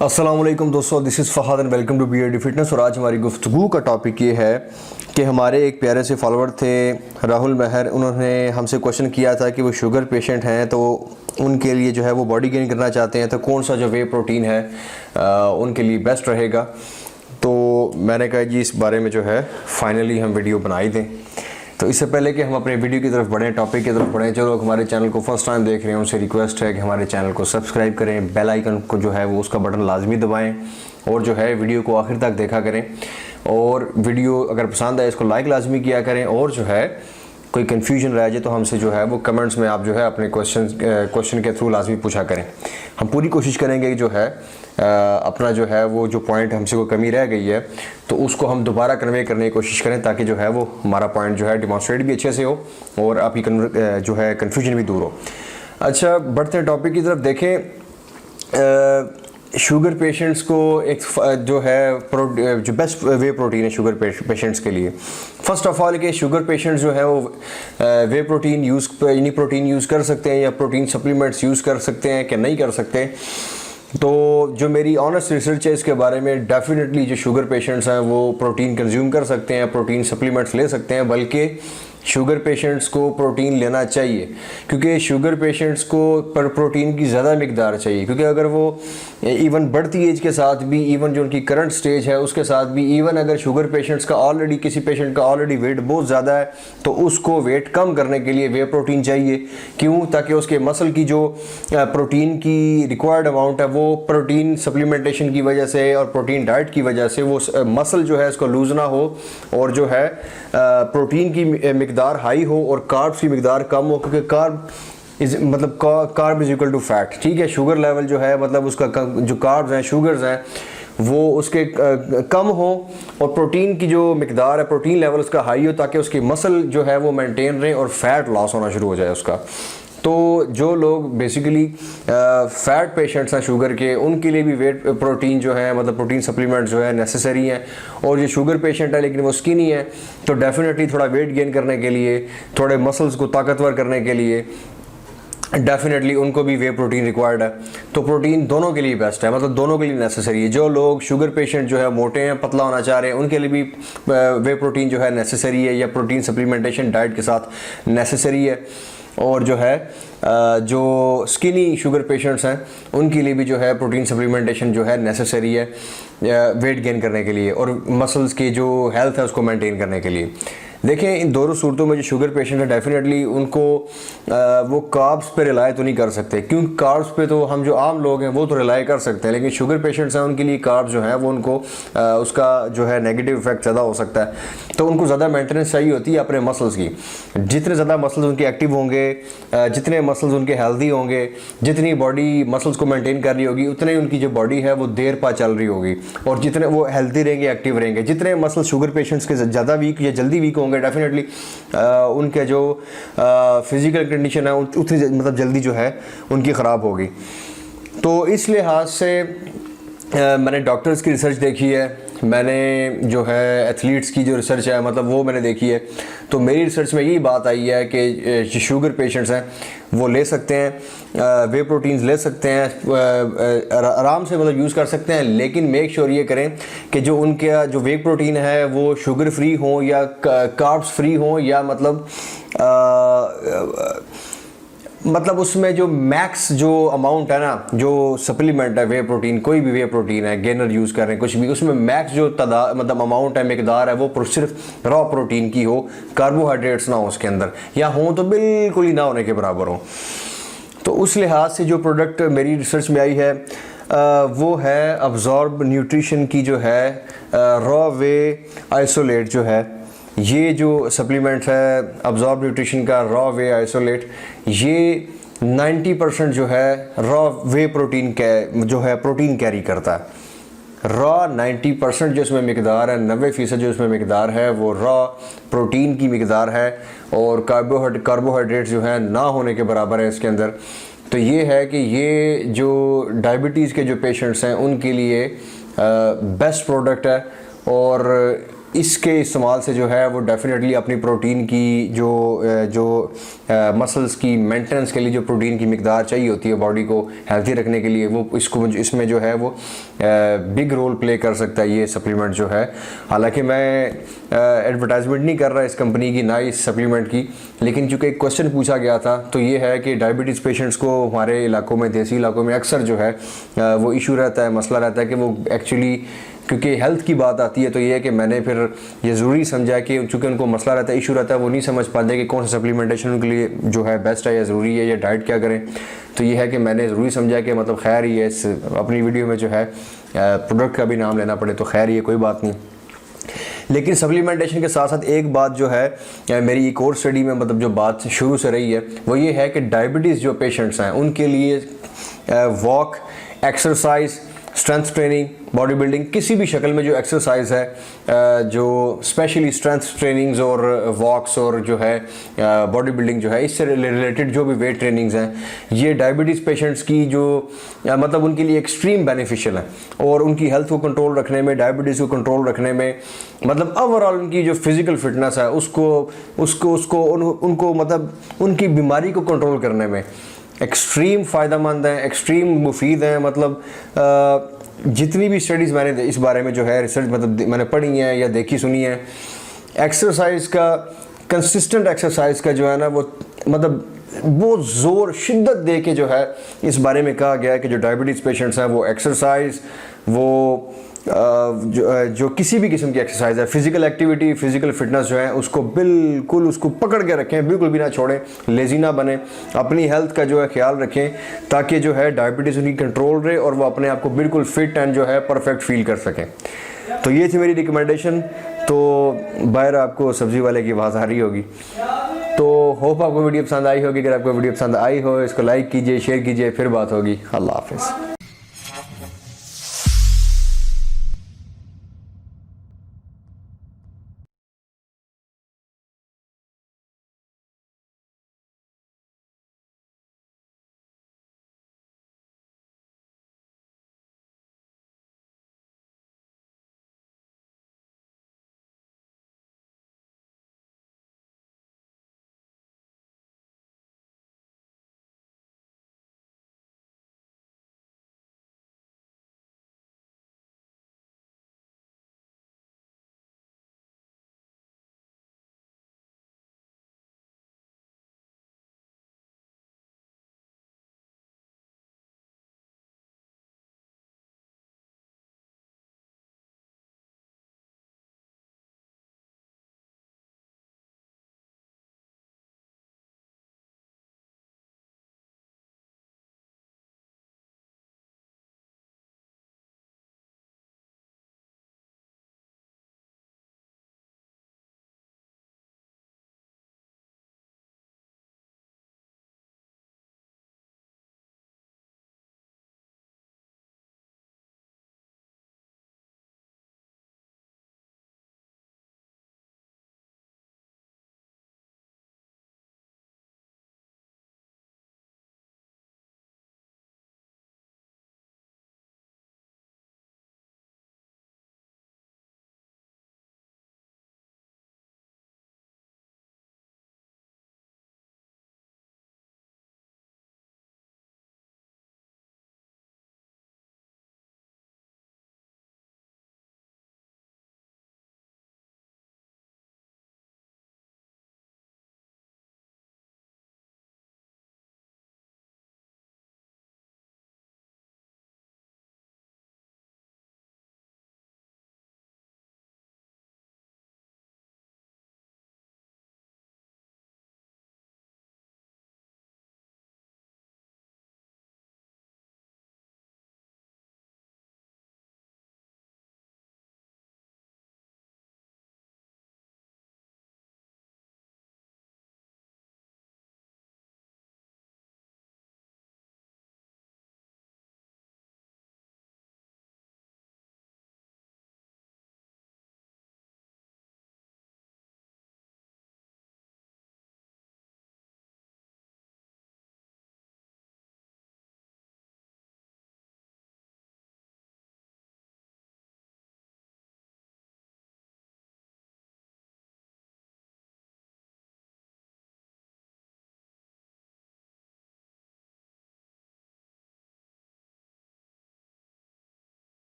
अस्सलाम वालेकुम दोस्तों, this is Fahad and welcome to BAD fitness. और आज हमारी गुफ्तगू का टॉपिक ये है कि हमारे एक प्यारे से फॉलोअर थे राहुल महर। उन्होंने हमसे क्वेश्चन किया था कि वो शुगर पेशेंट हैं, तो उनके लिए जो है वो बॉडी गेन करना चाहते हैं, तो कौन सा जो वे प्रोटीन है उनके लिए बेस्ट रहेगा। तो मैंने कहा जी इस बारे में जो है फाइनली हम वीडियो बना ही दें। तो इससे पहले कि हम अपने वीडियो की तरफ बढ़ें, टॉपिक की तरफ बढ़ें, जो लोग हमारे चैनल को फर्स्ट टाइम देख रहे हैं उनसे रिक्वेस्ट है कि हमारे चैनल को सब्सक्राइब करें, बेल आइकन को जो है वो उसका बटन लाजमी दबाएं और जो है वीडियो को आखिर तक देखा करें। और वीडियो अगर पसंद आए इसको लाइक लाजमी किया करें। और जो है कोई कन्फ्यूजन रह जाए तो हमसे जो है वो कमेंट्स में आप जो है अपने क्वेश्चन के थ्रू लाजमी पूछा करें। हम पूरी कोशिश करेंगे कि जो है अपना जो है वो जो पॉइंट हमसे को कमी रह गई है तो उसको हम दोबारा कन्वे करने की कोशिश करें, ताकि जो है वो हमारा पॉइंट जो है डिमॉन्स्ट्रेट भी अच्छे से हो और आपकी जो है कन्फ्यूजन भी दूर हो। अच्छा, बढ़ते हैं टॉपिक की तरफ। देखें, शुगर पेशेंट्स को एक जो है जो बेस्ट वे प्रोटीन है शुगर पेशेंट्स के लिए, फ़र्स्ट ऑफ ऑल कि शुगर पेशेंट्स जो है वो वे प्रोटीन यानी प्रोटीन यूज़ कर सकते हैं या प्रोटीन सप्लीमेंट्स यूज़ कर सकते हैं कि नहीं कर सकते। तो जो मेरी ऑनेस्ट रिसर्च है इसके बारे में, डेफिनेटली जो शुगर पेशेंट्स हैं वो प्रोटीन कंज्यूम कर सकते हैं, प्रोटीन सप्लीमेंट्स ले सकते हैं, बल्कि शुगर पेशेंट्स को प्रोटीन लेना चाहिए, क्योंकि शुगर पेशेंट्स को पर प्रोटीन की ज़्यादा मिकदार चाहिए। क्योंकि अगर वो इवन बढ़ती एज के साथ भी, इवन जो उनकी करंट स्टेज है उसके साथ भी, इवन अगर शुगर पेशेंट्स का ऑलरेडी किसी पेशेंट का ऑलरेडी वेट बहुत ज़्यादा है तो उसको वेट कम करने के लिए वे प्रोटीन चाहिए। क्यों? ताकि उसके मसल की जो प्रोटीन की रिक्वायर्ड अमाउंट है वो प्रोटीन सप्लीमेंटेशन की वजह से और प्रोटीन डाइट की वजह से वो मसल जो है उसको लूज ना हो और जो है प्रोटीन की मिकदार हाई हो और कार्ब्स की मिकदार कम हो। क्योंकि carb is equal to fat. ठीक है, शुगर लेवल जो है मतलब उसका जो कार्ब्स हैं, शुगर्स हैं, वो उसके कम हो और प्रोटीन की जो मिकदार है, प्रोटीन लेवल उसका हाई हो, ताकि उसकी मसल जो है वो मेंटेन रहे और फैट लॉस होना शुरू हो जाए उसका। तो जो लोग बेसिकली फैट पेशेंट्स हैं शुगर के, उनके लिए भी वेट प्रोटीन जो है मतलब प्रोटीन सप्लीमेंट जो है नेसेसरी हैं। और जो शुगर पेशेंट है लेकिन वो स्किनी है, तो डेफिनेटली थोड़ा वेट गेन करने के लिए, थोड़े मसल्स को ताकतवर करने के लिए डेफिनेटली उनको भी वे प्रोटीन रिक्वायर्ड है। तो प्रोटीन दोनों के लिए बेस्ट है, मतलब दोनों के लिए नेसेसरी है। जो लोग शुगर पेशेंट जो है मोटे हैं, पतला होना चाह रहे हैं, उनके लिए भी वे प्रोटीन जो है नेसेसरी है या प्रोटीन सप्लीमेंटेशन डाइट के साथ नेसेसरी है। और जो है जो स्किनी शुगर पेशेंट्स हैं उनके लिए भी जो है प्रोटीन सप्लीमेंटेशन जो है नेसेसरी है वेट गेन करने के लिए और मसल्स की जो हेल्थ है उसको मेंटेन करने के लिए। देखें, इन दोनों सूरतों में जो शुगर पेशेंट है डेफिनेटली उनको वो कार्ब्स पे रिलाई तो नहीं कर सकते, क्योंकि कार्ब्स पे तो हम जो आम लोग हैं वो तो रिलाई कर सकते हैं, लेकिन शुगर पेशेंट्स हैं उनके लिए कार्ब्स जो है वो उनको उसका जो है नेगेटिव इफेक्ट ज़्यादा हो सकता है। तो उनको ज़्यादा मेंटेनेंस चाहिए होती है अपने मसल्स की। जितने ज़्यादा मसल्स उनके एक्टिव होंगे, जितने मसल्स उनके हेल्दी होंगे, जितनी बॉडी मसल्स को मेंटेन कर रही होगी, उतनी उनकी जो बॉडी है वो देर पा चल रही होगी। और जितने वो हेल्दी रहेंगे, एक्टिव रहेंगे, जितने मसल्स शुगर पेशेंट्स के ज़्यादा वीक या जल्दी वीक होंगे, डेफिनेटली उनके जो फिजिकल कंडीशन है उतनी मतलब जल्दी जो है उनकी ख़राब होगी। तो इस लिहाज से मैंने डॉक्टर्स की रिसर्च देखी है, मैंने जो है एथलीट्स की जो रिसर्च है मतलब वो मैंने देखी है। तो मेरी रिसर्च में यही बात आई है कि जो शुगर पेशेंट्स हैं वो ले सकते हैं, वे प्रोटीन्स ले सकते हैं, आराम से मतलब यूज़ कर सकते हैं, लेकिन मेक श्योर ये करें कि जो उनका जो वे प्रोटीन है वो शुगर फ्री हो या कार्ब्स फ्री हो, या मतलब उसमें जो मैक्स जो अमाउंट है ना, जो सप्लीमेंट है वे प्रोटीन, कोई भी वे प्रोटीन है, गेनर यूज़ कर रहे हैं कुछ भी, उसमें मैक्स जो मतलब अमाउंट है, मिकदार है, वो सिर्फ रॉ प्रोटीन की हो, कार्बोहाइड्रेट्स ना हो उसके अंदर, या हो तो बिल्कुल ही ना होने के बराबर हो। तो उस लिहाज से जो प्रोडक्ट मेरी रिसर्च में आई है वो है अब्जॉर्ब न्यूट्रिशन की जो है रॉ वे आइसोलेट जो है, ये जो सप्लीमेंट है अब्जॉर्ब न्यूट्रिशन का रॉ वे आइसोलेट, ये 90% जो है रॉ वे प्रोटीन जो है प्रोटीन कैरी करता है। रॉ 90% जो इसमें मिकदार है, 90% जो इसमें मिकदार है वो रॉ प्रोटीन की मिकदार है और कार्बोहाइड्रेट्स जो है ना होने के बराबर है इसके अंदर। तो ये है कि ये जो डायबिटीज़ के जो पेशेंट्स हैं उनके लिए बेस्ट प्रोडक्ट है और इसके इस्तेमाल से जो है वो डेफिनेटली अपनी प्रोटीन की जो मसल्स की मेंटेनेंस के लिए जो प्रोटीन की मिकदार चाहिए होती है बॉडी को हेल्थी रखने के लिए, वो इसमें जो है वो बिग रोल प्ले कर सकता है ये सप्लीमेंट जो है। हालांकि मैं एडवर्टाइजमेंट नहीं कर रहा इस कंपनी की ना इस सप्लीमेंट की, लेकिन चूँकि एक क्वेश्चन पूछा गया था तो ये है कि डायबिटीज़ पेशेंट्स को हमारे इलाकों में, देसी इलाकों में अक्सर जो है वो इशू रहता है, मसला रहता है कि वो एक्चुअली, क्योंकि हेल्थ की बात आती है तो ये है कि मैंने फिर ये ज़रूरी समझा कि चूँकि उनको मसला रहता है, इशू रहता है, वो नहीं समझ पाते कि कौन सा सप्लीमेंटेशन उनके लिए जो है बेस्ट है या ज़रूरी है या डाइट क्या करें। तो ये है कि मैंने ज़रूरी समझा कि मतलब खैर ही है इस अपनी वीडियो में जो है प्रोडक्ट का भी नाम लेना पड़े तो खैर ये कोई बात नहीं। लेकिन सप्लीमेंटेशन के साथ साथ एक बात जो है मेरी एक और स्टडी में मतलब जो बात शुरू से रही है वो ये है कि डायबिटीज़ जो पेशेंट्स हैं उनके लिए walk, exercise, strength training, body building, किसी भी शक्ल में जो एक्सरसाइज है, जो स्पेशली स्ट्रेंथ ट्रेनिंग्स और वॉक्स और जो है बॉडी बिल्डिंग जो है, इससे रिलेटेड जो भी वेट ट्रेनिंग्स हैं, ये डायबिटीज़ पेशेंट्स की जो मतलब उनके लिए एक्सट्रीम बेनिफिशियल है और उनकी हेल्थ को कंट्रोल रखने में, डायबिटीज़ को कंट्रोल रखने में, मतलब ओवरऑल उनकी जो फिज़िकल फिटनेस है उनको मतलब उनकी बीमारी को कंट्रोल करने में एक्सट्रीम फ़ायदेमंद हैं, एक्सट्रीम मुफीद हैं। मतलब जितनी भी स्टडीज़ मैंने इस बारे में जो है रिसर्च मतलब मैंने पढ़ी हैं या देखी सुनी है, एक्सरसाइज का, कंसिस्टेंट एक्सरसाइज का जो है ना वो मतलब बहुत ज़ोर शिद्दत दे के जो है इस बारे में कहा गया है कि जो डायबिटीज़ पेशेंट्स हैं वो एक्सरसाइज, वो जो किसी भी किस्म की एक्सरसाइज है, फिजिकल एक्टिविटी, फिजिकल फिटनेस जो है उसको बिल्कुल उसको पकड़ के रखें, बिल्कुल भी ना छोड़ें, लेज़ी ना बने, अपनी हेल्थ का जो है ख्याल रखें ताकि जो है डायबिटीज़ उनकी कंट्रोल रहे और वो अपने आप को बिल्कुल फिट एंड जो है परफेक्ट फील कर सकें। तो ये थी मेरी रिकमेंडेशन। तो बाहर आपको सब्ज़ी वाले की आवाज़ आ रही होगी। तो होप आपको वीडियो पसंद आई होगी। अगर आपको वीडियो पसंद आई हो इसको लाइक कीजिए, शेयर कीजिए, फिर बात होगी। अल्लाह हाफ़िज़।